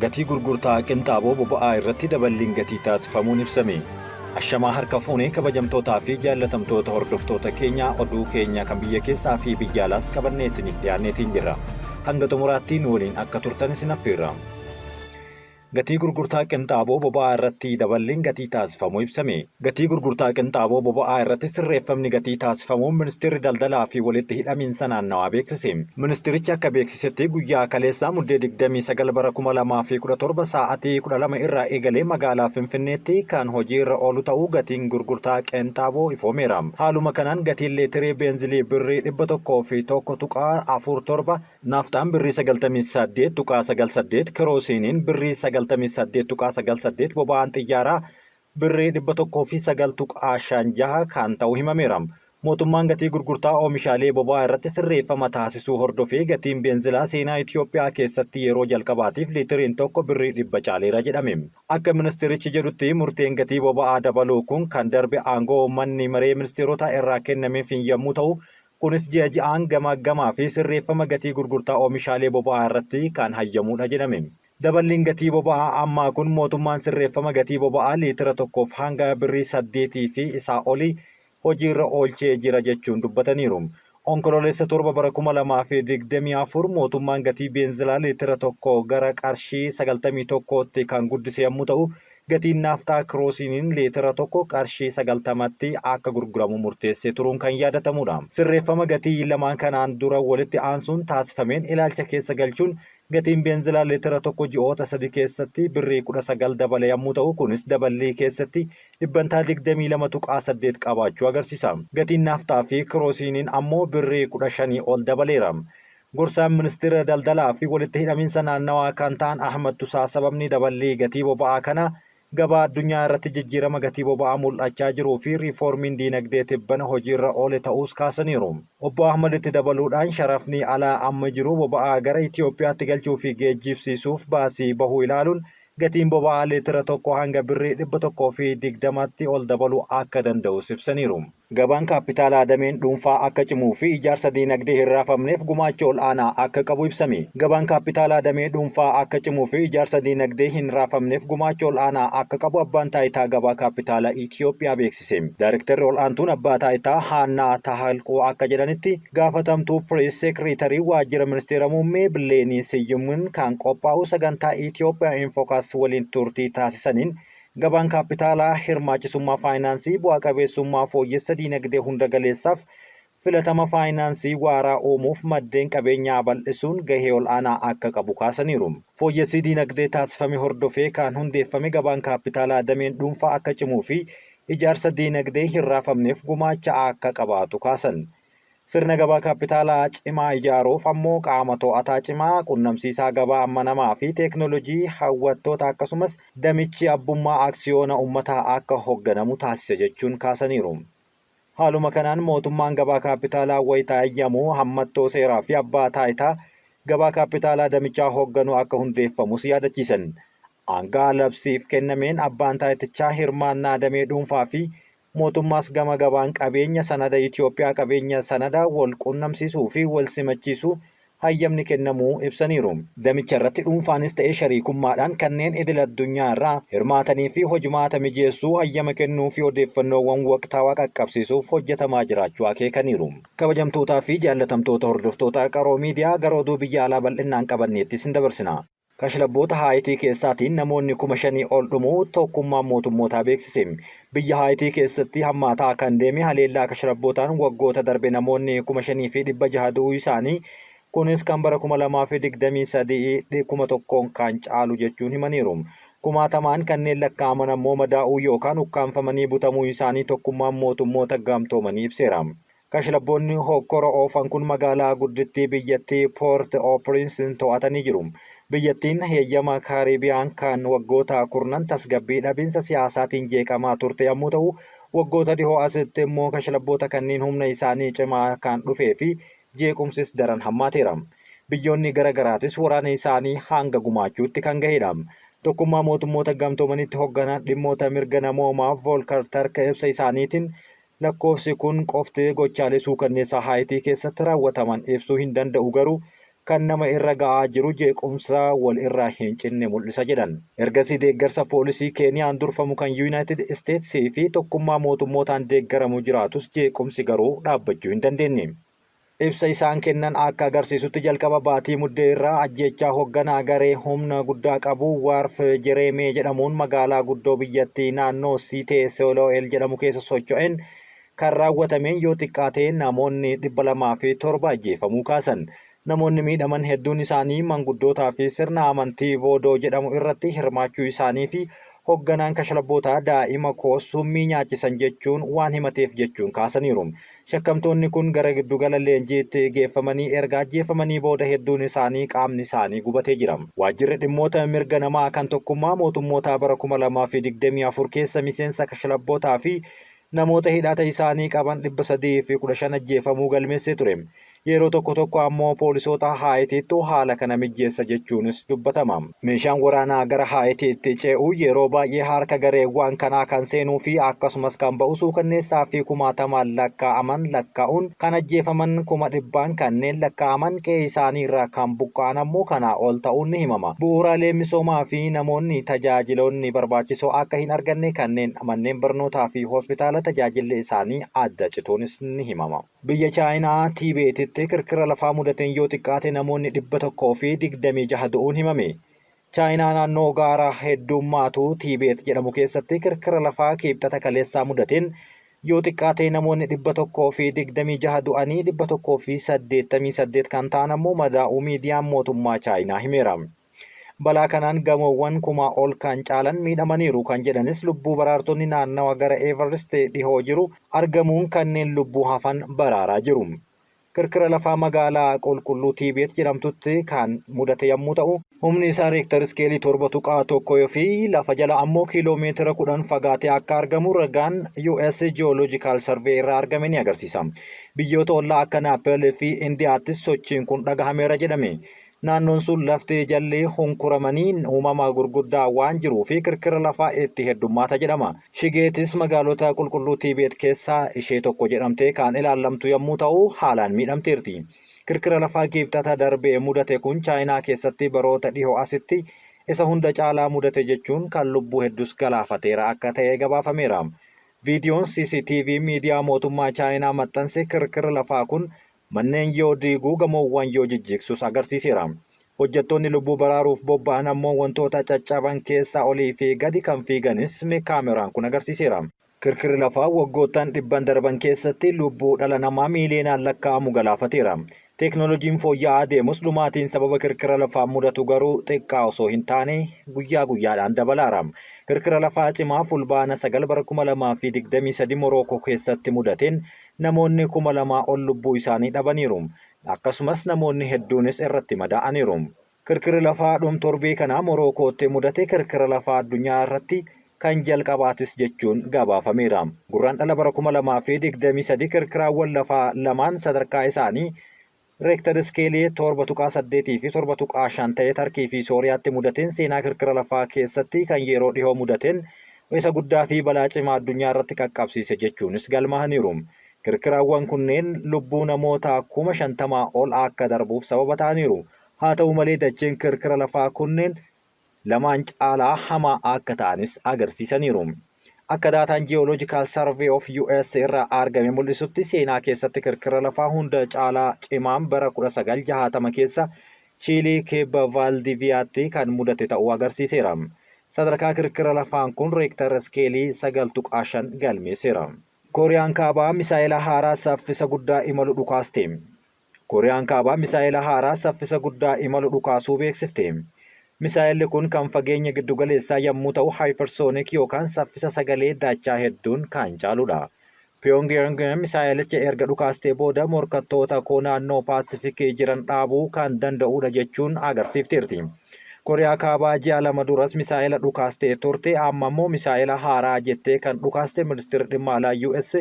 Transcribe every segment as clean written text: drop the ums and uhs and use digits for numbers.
gatii gurgurtaa qinxaaboo boba'aa irratti daballiin gatii taasifamuun ibsame. Ashamaa harka fuunee kabajamtootaa fi jaallatamtoota hordoftoota keenyaa oduu keenya kan biyya keessaa fi biyya alaas qabannee isiniif dhiyaanneetiin jirra. Hanga xumuraatti nu waliin akka turtan isin affeerra. Gatii gurgurtaa qinxaaboo boba'aa irratti daballiin gatii taasifamuu ibsame. Gatii gurgurtaa qinxaaboo boba'aa irratti sirreeffamni gatii taasifamuun ministeerri daldalaa fi walitti hidhamiinsa naannawaa beeksise. Ministeerichi akka beeksisetti guyyaa kaleessaa muddee 29 bara 2017 sa'aatii 12 irraa eegalee magaalaa Finfinneetti kan hojii irra oolu ta'uu gatiin gurgurtaa qinxaaboo ifoomeera. Haaluma kanaan gatiin leetirii beenzilii birrii 101.47, naaftaan birrii 98.98, kiroosiiniin birrii 98.98, boba'aan xiyyaaraa birrii 109.56 kan ta'u himameera. Mootummaan gatii gurgurtaa oomishaalee boba'aa irratti sirreeffama taasisuu hordofee gatiin beenzilaa seenaa Itoophiyaa keessatti yeroo jalqabaatiif liitiriin tokko birrii 100 caaleera jedhame. Akka ministeerichi jedhutti murteen gatii boba'aa dabaluu kun kan darbe aangoo manni maree ministeerota irraa kennameef yommuu ta'u, kunis ji'a ji'aan gamaaggamaa fi sirreeffama gatii gurgurtaa oomishaalee boba'aa irratti kan hayyamuudha jedhame. Daballiin gatii boba'aa ammaa kun mootummaan sirreeffama gatii boba'aa liitira tokkoof hanga birrii 8 fi isaa olii hojiirra oolchee jira jechuun dubbataniiru. Onkoloolessa 7 bara 2024 mootummaan gatii beenzilaa liitira tokko gara qarshii 91tti kan guddise yommuu ta'u, gatiin naaftaa kiroosiiniin liitira tokko qarshii 90tti akka gurguramu murteessee turuun kan yaadatamudha. Sirreeffama gatii lamaan kanaan dura walitti aansuun taasifameen ilaalcha keessa galchuun gatiin beenzilaa liitira tokko ji'oota 3 keessatti birrii 19 dabale yommuu ta'u, kunis daballii keessatti dhibbantaa 22.8 qabaachuu agarsiisa. Gatiin naaftaa fi kiroosiiniin ammoo birrii 15 ol dabaleera. Gorsaan ministeera daldalaa fi walitti hidhamiinsa naannawaa kan ta'an Ahmad Tusaa sababni daballii gatii boba'aa kana gabaa addunyaa irratti jijjiirama gatii boba'aa mul'achaa jiruu fi riiformiin diinagdee tibbana hojiirra oole ta'uus kaasaniiru. Obbo Ahmad itti dabaluudhaan sharafni alaa amma jiru boba'aa gara Itoophiyaatti galchuu fi geejjibsiisuuf baasii bahuu ilaaluun gatiin boba'aa liitira tokko hanga birrii 120tti ol dabaluu akka danda'us ibsaniiru. Gabaan kaapitaalaa dameen dhuunfaa akka cimuu fi ijaarsa diinagdee hin raafamneef gumaacha ol'aanaa akka qabu ibsame. Gabaan kaapitaalaa damee dhuunfaa akka cimuu fi ijaarsa diinagdee hin raafamneef gumaacha ol'aanaa akka qabu abbaan taayitaa gabaa kaapitaalaa Itoophiyaa beeksise. Daayirektarri ol'aantuun abbaa taayitaa Haannaa Tahalqoo akka jedhanitti gaafatamtuu pirees seekreetarii waajjira ministeera muummee Bileenii Siyyumin kan qophaa'u sagantaa Itoophiyaa Infokas waliin turtii taasisaniin gabaan kaapitaalaa hirmaachisummaa faayinaansii bu'aa qabeessummaa fooyyessa diinagdee hunda galeessaaf filatama faayinaansii waaraa uumuuf maddeen qabeenyaa bal'isuun gahee ol'aanaa akka qabu kaasaniiru. Fooyyessi diinagdee taasifame hordofee kan hundeeffame gabaan kaapitaalaa dameen dhuunfaa akka cimuu fi ijaarsa diinagdee hin raafamneef gumaacha akka qabaatu kaasan. Sirna gabaa kaapitaalaa cimaa ijaaruuf ammoo qaama to'ataa cimaa, qunnamsiisaa gabaa amanamaa fi teeknoolojii hawwattoota akkasumas damichi abbummaa aksiyoona uummataa akka hoogganamu taasisa jechuun kaasaniiru. Haaluma kanaan mootummaan gabaa kaapitaalaa wayitaa eeyyamu hammattoo seeraa fi abbaa taayitaa gabaa kaapitaalaa damichaa hoogganuu akka hundeeffamus yaadachiisan. Aangaa labsiif kennameen abbaan taayitichaa hirmaannaa damee dhuunfaa fi mootummaas gama gabaan qabeenya sanada Itoophiyaa qabeenya sanada wal qunnamsiisuu fi wal simachiisuu hayyamni kennamuu ibsaniiru. Damicha irratti dhuunfaanis ta'ee shariikummaadhaan kanneen idil addunyaa irraa hirmaatanii fi hojimaata mijeessuu hayyama kennuu fi odeeffannoowwan waqtaawaa qaqqabsiisuuf hojjetamaa jiraachuu akeekaniiru. Kabajamtootaa fi jaallatamtoota hordoftoota qaroo miidiyaa gara oduu biyya alaa bal'inaan qabanneetti isin dabarsina. Kashlabboota Haayitii keessaatiin namoonni 5,000 ol dhumuu tokkummaan mootummootaa beeksise. Biyya Haayitii keessatti hammaataa kan deeme haleellaa kashlabbootaan waggoota darbe namoonni 5,600 du'uu isaanii, kunis kan bara 2023 1,000 kan caalu jechuun himaniiru. Kumaatamaan kanneen lakkaa'aman ammoo madaa'uu yookaan ukkaanfamanii butamuu isaanii tokkummaan mootummoota gamtoomanii ibseera. Kashlabboonni hokkora oofan kun magaalaa guddittii biyyattii Port-au-Prince to'atanii jiru. Biyyattiin heeyyama Kaaribiyaan kan waggoota 10 tasgabbii dhabiinsa siyaasaatiin jeeqamaa turte yommuu ta'u, waggoota dhihoo asitti immoo kashlabboota kanneen humna isaanii cimaa kan dhufee fi jeequmsis daran hammaateera. Biyyoonni garaagaraatis waraana isaanii hanga gumaachuutti kan gahedha. Tokkummaa mootummoota gamtoomanitti hoogganaan dhimmoota mirga namoomaa Volker Turk ibsa isaaniitiin lakkoofsi kun qofti gochaalee suukanneessaa Haayitii keessatti raawwataman ibsuu hin danda'u, garuu kan nama irra ga'aa jiru jeequmsa wal irraa hin cinne mul'isa jedhan. Ergasii deeggarsa poolisii Keeniyaan durfamu kan Yuunaayitid Isteetsii fi tokkummaa mootummootaan deeggaramu jiraatus jeequmsi garuu dhaabbachuu hin dandeenye. Ibsa isaan kennan akka agarsiisutti jalqaba baatii muddee irraa ajjechaa hoogganaa garee humna guddaa qabu Waarf Jereemee jedhamuun magaalaa guddoo biyyattii naannoo Siitee Sooloo'el jedhamu keessa socho'een kan raawwatameen yoo xiqqaate namoonni 207 ajjeefamuu kaasan. Namoonni miidhaman hedduun isaanii manguddootaa fi sirna amantii Voodoo jedhamu irratti hirmaachuu isaanii fi hoogganaan kashlabbootaa daa'ima koos summii nyaachisan jechuun waan himateef jechuun kaasaniiru. Shakkamtoonni kun gara giddugala leenjiitti geeffamanii erga ajjeefamanii booda hedduun isaanii qaamni isaanii gubatee jira. Waajjirri dhimmoota mirga namaa kan tokkummaa mootummootaa bara 2024 keessa miseensa kashlabbootaa fi namoota hidhata isaanii qaban 315 ajjeefamuu galmeessee ture. Yeroo tokko ammoo poolisoota Haayitiitu haala kana mijjeessa jechuunis dubbatama. Meeshaan waraanaa gara Haayitiitti ce'u yeroo baay'ee harka gareewwan kanaa kan seenuu fi akkasumas kan ba'u suukanneessaa fi kumaatamaan lakkaa'uun kan ajjeefaman 100,000 kanneen lakkaa'aman qe'ee isaanii irraa kan buqqa'an ammoo kanaa ol ta'uun ni himama. Bu'uuraalee misoomaa fi namoonni tajaajiloonni barbaachisoo akka hin arganne kanneen manneen barnootaa fi hospitaala tajaajilli isaanii adda cituunis ni himama. Biyya Chaayinaa Tiibeetitti kirkira lafaa mudateen yoo xiqqaate namoonni 126 du'uun himame. Chaayinaa naannoo gaara heddummaatu Tiibeet jedhamu keessatti kirkira lafaa kibxata kaleessaa mudateen yoo xiqqaate namoonni 126 du'anii 188 kan ta'an ammoo madaa'uu miidiyaan mootummaa Chaayinaa himeera. Balaa kanaan gamoowwan 1,000 ol kan caalan miidhamaniiru kan jedhanis lubbuu baraartonni naannawa gara Everest dhihoo jiru argamuun kanneen lubbuu hafan baraaraa jiru. Kirkira lafaa magaalaa qulqulluu Tiibeet jedhamtutti kan mudate yommuu ta'u, humni isaa reektar iskeelii 7.1 fi lafa jala ammoo kiiloomeetira 10 fagaatee akka argamu ragaan US Geological Survey irraa argame ni agarsiisa. Biyyoota ollaa akka Naappeel fi Indiyaattis sochiin kun dhagahameera jedhame. Naannoon sun lafti jalli hunkuramanii uumama gurguddaa waan jiruu fi kirkira lafaa itti heddummaata jedhama. Shigeetis magaalota qulqulluu Tiibeet keessaa ishee tokko jedhamtee kan ilaallamtu yommuu ta'u haalaan miidhamteerti. Kirkira lafaa kibxata darbee mudate kun Chaayinaa keessatti baroota dhihoo asitti isa hunda caalaa mudate jechuun kan lubbuu hedduus galaafateera akka ta'e gabaafameera. Viidiyoon CCTV miidiyaa mootummaa Chaayinaa maxxanse kirkira lafaa kun manneen yoo diiguu gamoowwan yoo jijjiigsus agarsiiseera. Hojjettoonni lubbuu baraaruuf bobba'an ammoo wantoota caccaban keessaa olii fi gadi kan fiiganis kaameraan kun agarsiiseera. Kirkirri lafaa waggoottan dhibban darban keessatti lubbuu dhala namaa miiliyoonaan lakkaa'amu galaafateera. Teeknooloojiin fooyya'aa deemus dhumaatiin sababa kirkira lafaa mudatu garuu xiqqaa osoo hin taane guyyaa guyyaadhaan dabalaara. Kirkira lafaa cimaa fulbaana 9 bara 2023 Morookoo keessatti mudateen namoonni 2,000 ol lubbuu isaanii dhabaniiru. Akkasumas namoonni hedduunis irratti madaa'aniiru. Kirkirri lafaa torbii kana Morookootti mudate kirkira lafaa addunyaa irratti kan jalqabaatis jechuun gabaafameera. Gurraandhala bara 2023 kirkiraawwan lafaa lamaan sadarkaa isaanii reektar iskeelii 7.8 fi 7.5 ta'ee Tarkii fi Sooriyaatti mudateen seenaa kirkira lafaa keessatti kan yeroo dhihoo mudateen isa guddaa fi balaa cimaa addunyaa irratti qaqqabsiise jechuunis galmaa'aniiru. Kirkiraawwan kunneen lubbuu namoota 50,000 ol akka darbuuf sababa ta'aniiru. Haa ta'u malee dacheen kirkira lafaa kunneen lamaan caalaa hamaa akka ta'anis agarsiisaniiru. Akka daataan Geological Survey of US irraa argame mul'isutti seenaa keessatti kirkira lafaa hunda caalaa cimaan bara 1960 keessa Chiilii kibba Vaaldiviyaatti kan mudate ta'uu agarsiiseera. Sadarkaa kirkira lafaan kun reektar iskeelii 9.5 galmeesseera. Kooriyaan kaabaa misaa'ila haaraa saffisa guddaa imalu dhukaaste. Kooriyaan kaabaa misaa'ila haaraa saffisa guddaa imalu dhukaasuu beeksifte. Misaa'illi kun kan fageenya giddugaleessaa yommuu ta'u hypersonic yookaan saffisa sagalee daachaa hedduun kan caaludha. Pyongyang misaa'ilicha erga dhukaastee booda morkattoota naannoo Paasifikii jiran dhaabuu kan danda'udha jechuun agarsiifteerti. Kooriyaa kaabaa ji'a 2 duras misaa'ila dhukaastee turte amma immoo misaa'ila haaraa jettee kan dhukaaste ministeerri dhimma alaa US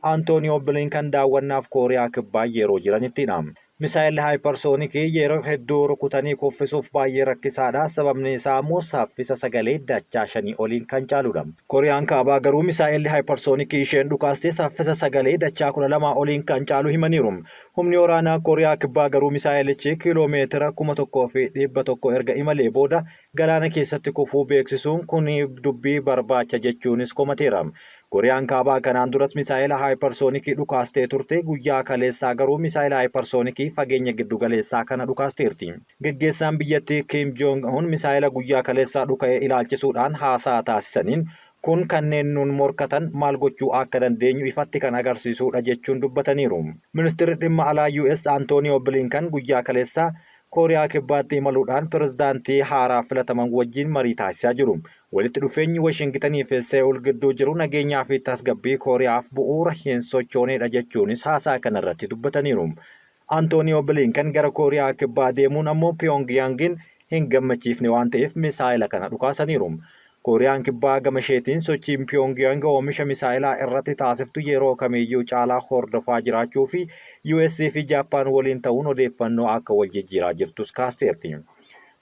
Antonio Blinken daawwannaaf Kooriyaa kibbaa yeroo jiranittidha. Misaayilli haayiparsoonikii yeroo hedduu rukutanii kuffisuuf baay'ee rakkisaadha. Sababni isaa immoo saffisa sagalee dachaa 5 oliin kan caaludha. Kooriyaan kaabaa garuu misaayilli haayiparsoonikii isheen dhukaastee saffisa sagalee dachaa 12 oliin kan caalu himaniiru. Humni waraanaa Kooriyaa kibbaa garuu misaayilichi kiiloomeetira 1,100 erga imalee booda galaana keessatti kufuu beeksisuun kun dubbii barbaacha jechuunis komateera. Kooriyaan kaabaa kanaan duras misaayila haayiparsoonikii dhukaastee turte. Guyyaa kaleessaa garuu misaayila haayiparsoonikii fageenya giddu galeessaa kana dhukaasteerti. Geggeessaan biyyattii Kim Jong-un misaayila guyyaa kaleessaa dhuka'ee ilaalchisuudhaan haasaa taasisaniin kun kanneen nun morkatan maal gochuu akka dandeenyu ifatti kan agarsiisudha jechuun dubbataniiru. Ministeerri dhimma alaa US Antooniyoo Bilinkan guyyaa kaleessaa Kooriyaa kibbaatti imaluudhaan pirezidaantii haaraa filataman wajjin marii taasisaa jiru. Walitti dhufeenyi Washingtanii fi Seewul gidduu jiru nageenyaa fi tasgabbii Kooriyaaf bu'uura hin sochoonedha jechuunis haasaa kanarratti dubbataniiru. Antooniyoo Bilinkan gara Kooriyaa kibbaa deemuun ammoo Pyongyangin hin gammachiifne waan ta'eef misaayila kana dhukaasaniiru. Kooriyaan kibbaa gama isheetiin sochiin Pyongyang oomisha misaayilaa irratti taasiftu yeroo kamiyyuu caalaa hordofaa jiraachuu fi US fi Jaappaan waliin ta'uun odeeffannoo akka wal jijjiiraa jirtus kaasteerti.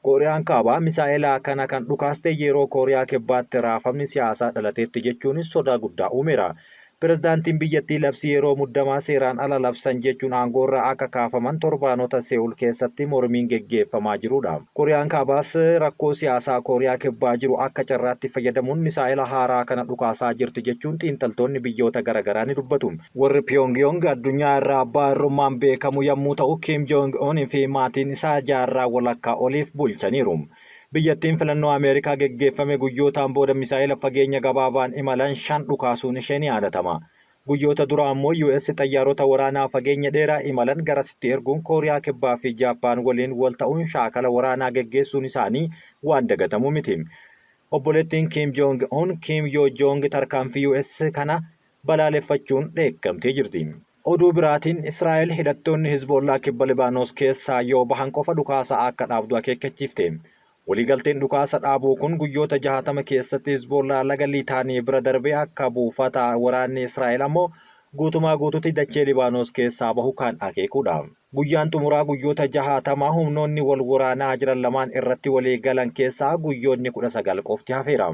Kooriyaan kaabaa misaayilaa kana kan dhukaaste yeroo Kooriyaa kibbaatti raafamni siyaasaa dhalateetti jechuunis sodaa guddaa uumeera. Pirezidaantiin biyyattii labsii yeroo muddamaa seeraan ala labsan jechuun aangoorraa akka kaafaman torbaanota Seewul keessatti mormiin geggeeffamaa jirudha. Kooriyaan kaabaas rakkoo siyaasaa Kooriyaa kibbaa jiru akka carraatti fayyadamuun misaayila haaraa kana dhukaasaa jirti jechuun xiinxaltoonni biyyoota garaagaraa ni dubbatu. Warri Pyongyang addunyaa irraa abbaa irrummaan beekamu yommuu ta'u Kim Jong-un fi maatiin isaa jaarraa walakkaa oliif bulchaniiru. Biyyattiin filannoo Ameerikaa geggeeffame guyyootaan booda misaayila fageenya gabaabaan imalan 5 dhukaasuun ishee ni yaadatama. Guyyoota duraa ammoo US xayyaarota waraanaa fageenya dheeraa imalan garasitti erguun Kooriyaa kibbaa fi Jaappaan waliin wal ta'uun shaakala waraanaa geggeessuun isaanii waan dagatamu miti. Obboleettiin Kim Jong-un Kim Yo-jong tarkaanfii US kana balaaleffachuun dheekkamtee jirti. Oduu biraatiin Israa'el hidhattoonni Hizbollaa kibba Libaanos keessaa yoo bahan qofa dhukaasa akka dhaabdu akeekkachiifte. Waliigalteen dhukaasa dhaabuu kun guyyoota 60 keessatti Hizbollaa laga Liitaanii bira darbee akka buufata waraanni Israa'el ammoo guutumaa guutuutti dachee Libaanos keessaa bahu kan akeekudha. Guyyaan xumuraa guyyoota 60 humnoonni wal waraanaa jiran lamaan irratti walii galan keessaa guyyoonni 19 qofti hafeera.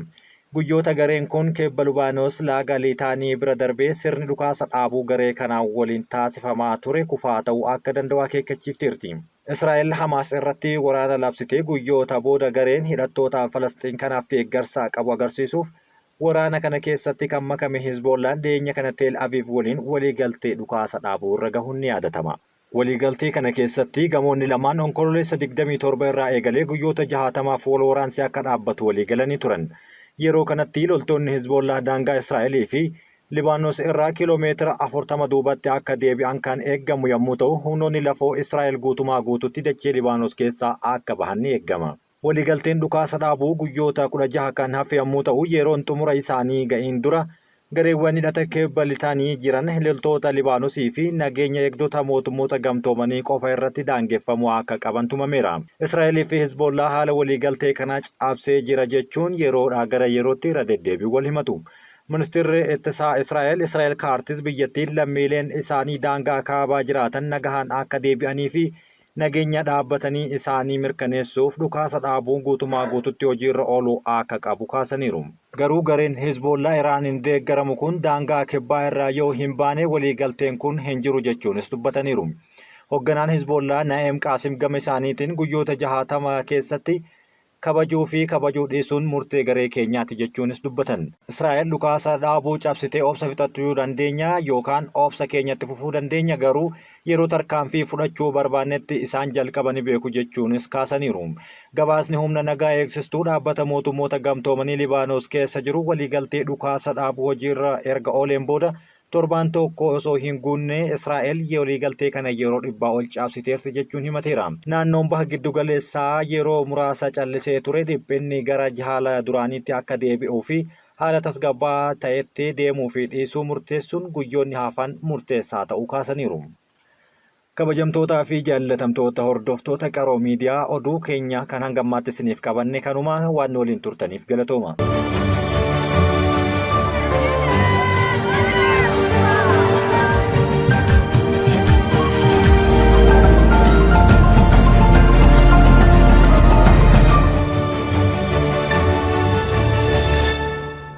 Guyyoota gareen kun kibba Libaanos laga Liitaanii bira darbee sirni dhukaasa dhaabuu garee kanaan waliin taasifamaa ture kufaa ta'uu akka danda'u akeekkachiifteerti. Israa'el Hamaas irratti waraana labsitee guyyoota booda gareen hidhattoota Falastiin kanaaf deeggarsa qabu agarsiisuuf waraana kana keessatti kan makame Hizbollaan dhiyeenya kana Teel Aviv waliin waliigaltee dhukaasa dhaabuu irra gahuun ni yaadatama. Waliigaltee kana keessatti gamoonni lamaan onkololeessa 27 irraa eegalee guyyoota 60f wal waraansi akka dhaabbatu waliigalanii turan. Yeroo kanatti loltoonni Hizbollaa daangaa Israa'elii fi Libaanos irraa kiiloomeetira 40 duubatti akka deebi'an kan eeggamu yommuu ta'u humnoonni lafoo Israa'el guutumaa guututti dachee Libaanos keessaa akka bahan ni eeggama. Waliigalteen dhukaasa dhaabuu guyyoota 16 kan hafe yommuu ta'u yeroon xumura isaanii ga'iin dura gareewwan hidhata kibba Liitaanii jiran loltoota Libaanosii fi nageenya eegdota mootummoota gamtoomanii qofa irratti daangeffamuu akka qaban tumameera. Israa'elii fi Hizbollaa haala waliigaltee kanaa cabsee jira jechuun yeroodhaa gara yerootti irra deddeebi'u wal himatu. Ministeerri ittisaa Israa'el Kaartis biyyattiin lammiileen isaanii daangaa kaabaa jiraatan nagahaan akka deebi'anii fi nageenya dhaabbatanii isaanii mirkaneessuuf dhukaasa dhaabuun guutumaa guututti hojiirra ooluu akka qabu kaasaniiru. Garuu gareen Hizbollaa Iraaniin deeggaramu kun daangaa kibbaa irraa yoo hin baane waliigalteen kun hin jiru jechuunis dubbataniiru. Hoogganaan Hizbollaa Naa'em Qaasim gama isaaniitiin guyyoota 60 keessatti kabajuu dhiisuun murtee garee keenyaati jechuunis dubbatan. Israa'el dhukaasa dhaabuu cabsitee obsa fixachuu dandeenya yookaan obsa keenyatti fufuu dandeenya garuu yeroo tarkaanfii fudhachuu barbaannetti isaan jalqabanii beeku jechuunis kaasaniiru. Gabaasni humna nagaa eegsistuu dhaabbata mootummoota gamtoomanii Libaanos keessa jiru waliigaltee dhukaasa dhaabuu hojiirra erga ooleen booda torbaan tokko osoo hin guunne Israa'el waliigaltee kana yeroo 100 ol cabsiteerti jechuun himateera. Naannoon baha giddu galeessaa yeroo muraasa callisee ture dhiphinni gara haala duraaniitti akka deebi'uu fi haala tasgabbaa ta'etti deemuu fi dhiisuu murteessuun guyyoonni hafan murteessaa ta'uu kaasaniiru. Kabajamtootaa fi jaallatamtoota hordoftoota Qaroo Miidiyaa oduu keenya kan hangammaatti isiniif qabanne kanuma waan waliin turtaniif galatooma.